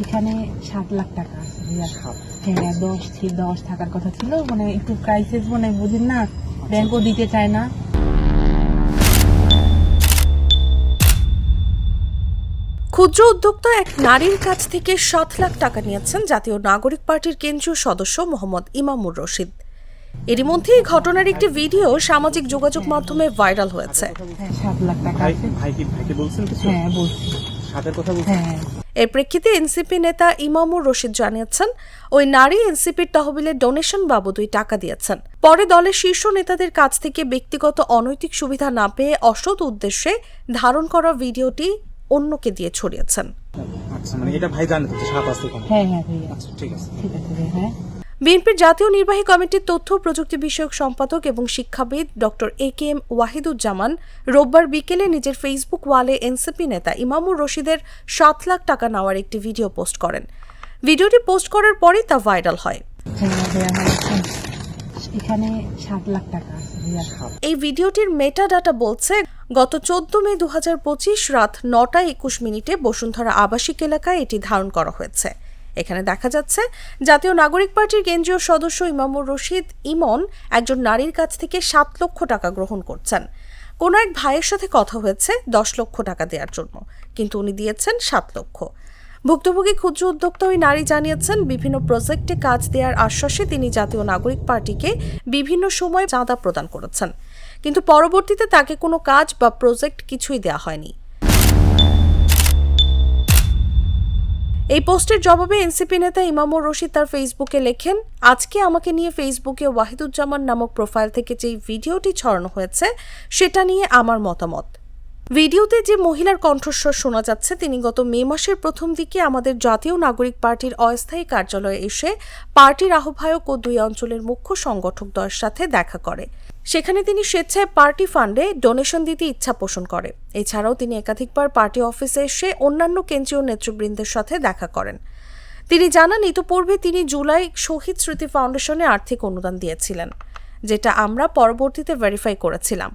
এখানে 7 লাখ টাকা আছে ভাইয়া। হ্যাঁ, 10 থাকার কথা ছিল, মানে একটু ক্রাইসিস, মানে বুঝেন না, ব্যাংকও দিতে চায় না। ক্ষুদ্র উদ্যোক্তা এক নারীর কাছ থেকে 7 লাখ টাকা নিয়েছেন জাতীয় নাগরিক পার্টির কেন্দ্রীয় সদস্য মোহাম্মদ ইমামুর রশিদ। এরই মধ্যে এই ঘটনার একটি ভিডিও সামাজিক যোগাযোগ মাধ্যমে ভাইরাল হয়েছে। হ্যাঁ, 7 লাখ টাকা আছে। ভাইকে বলছেন কিছু? হ্যাঁ, বলছি। সাথের কথা বলছেন? হ্যাঁ। এর প্রেক্ষিতে এনসিপি নেতা ইমামুর রশিদ জানিয়েছেন, ওই নারী এনসিপির তহবিলে ডোনেশন বাবদই টাকা দিয়েছেন। পরে দলের শীর্ষ নেতাদের কাছ থেকে ব্যক্তিগত অনৈতিক সুবিধা না পেয়ে অসৎ উদ্দেশ্যে ধারণ করা ভিডিওটি অন্যকে দিয়ে ছড়িয়েছেন। আচ্ছা, মানে এটা ভাই জানেন তো 7 আসতে কোন? হ্যাঁ ভাইয়া। আচ্ছা, ঠিক আছে ভাইয়া। হ্যাঁ। বিএনপির জাতীয় নির্বাহী কমিটির তথ্য ও প্রযুক্তি বিষয়ক সম্পাদক এবং শিক্ষাবিদ ডক্টর এ.কে.এম. ওয়াহিদুজ্জামান রোববার বিকেলে নিজের ফেসবুক ওয়ালে এনসিপি নেতা ইমামুর রশিদের 7 লাখ টাকা নেওয়ার একটি ভিডিও পোস্ট করেন। ভিডিওটি পোস্ট করার পরই তা ভাইরাল হয়। এখানে 7 লাখ টাকা আছে ভাইয়া। এই ভিডিওটির মেটা ডাটা বলছে, গত 14 মে 2025 রাত 9:21 বসুন্ধরা আবাসিক এলাকায় এটি ধারণ করা হয়েছে। এখানে দেখা যাচ্ছে জাতীয় নাগরিক পার্টির কেন্দ্রীয় সদস্য ইমামুর রশিদ ইমন একজন নারীর কাছ থেকে 7 লক্ষ টাকা গ্রহণ করছেন। কোন এক ভাইয়ের সাথে কথা হয়েছে 10 লক্ষ টাকা দেওয়ার জন্য, কিন্তু উনি দিয়েছেন 7 লক্ষ। ভুক্তভোগী ক্ষুদ্র উদ্যোক্তা ওই নারী জানিয়েছেন, বিভিন্ন প্রজেক্টে কাজ দেওয়ার আশ্বাসে তিনি জাতীয় নাগরিক পার্টিকে বিভিন্ন সময় চাঁদা প্রদান করেছেন, কিন্তু পরবর্তীতে তাকে কোনো কাজ বা প্রজেক্ট কিছুই দেওয়া হয়নি। এই পোস্টের জবাবে এনসিপি নেতা ইমামুর রশিদ তার ফেসবুকে লেখেন, আজকে আমাকে নিয়ে ফেসবুকে ওয়াহিদুজ্জামান নামক প্রোফাইল থেকে যেই ভিডিওটি ছড়ানো হয়েছে সেটা নিয়ে আমার মতামত। ভিডিওতে যে মহিলার কণ্ঠস্বর শোনা যাচ্ছে, তিনি গত মে মাসের প্রথম দিকে আমাদের জাতীয় নাগরিক পার্টির অস্থায়ী কার্যালয়ে এসে পার্টির আহ্বায়ক ও 2 অঞ্চলের মুখ্য সংগঠকদ্বয়ের সাথে দেখা করে। সেখানে তিনি স্বেচ্ছায় পার্টি ফান্ডে ডোনেশন দিতে ইচ্ছা পোষণ করে। এছাড়াও তিনি একাধিকবার পার্টি অফিসে এসে অন্যান্য কেন্দ্রীয় নেতৃবৃন্দের সাথে দেখা করেন। তিনি জানান, ইতিপূর্বে তিনি জুলাই শহীদ স্মৃতি ফাউন্ডেশনে আর্থিক অনুদান দিয়েছিলেন, যেটা আমরা পরবর্তীতে ভেরিফাই করেছিলাম।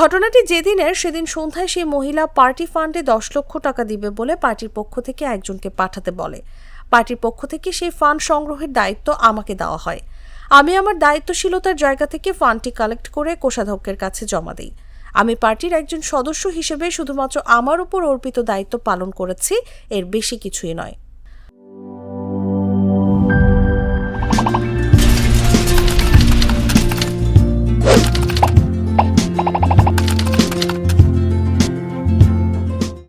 ঘটনাটি যেদিনের, সেদিন সন্ধ্যায় সেই মহিলা পার্টি ফান্ডে 10 লক্ষ টাকা দিবে বলে পার্টির পক্ষ থেকে একজনকে পাঠাতে বলে। পার্টির পক্ষ থেকে সেই ফান্ড সংগ্রহের দায়িত্ব আমাকে দেওয়া হয়। আমি আমার দায়িত্বশীলতার জায়গা থেকে ফান্ডটি কালেক্ট করে কোষাধ্যক্ষের কাছে জমা দিই। আমি পার্টির একজন সদস্য হিসেবে শুধুমাত্র আমার উপর অর্পিত দায়িত্ব পালন করেছি, এর বেশি কিছুই নয়।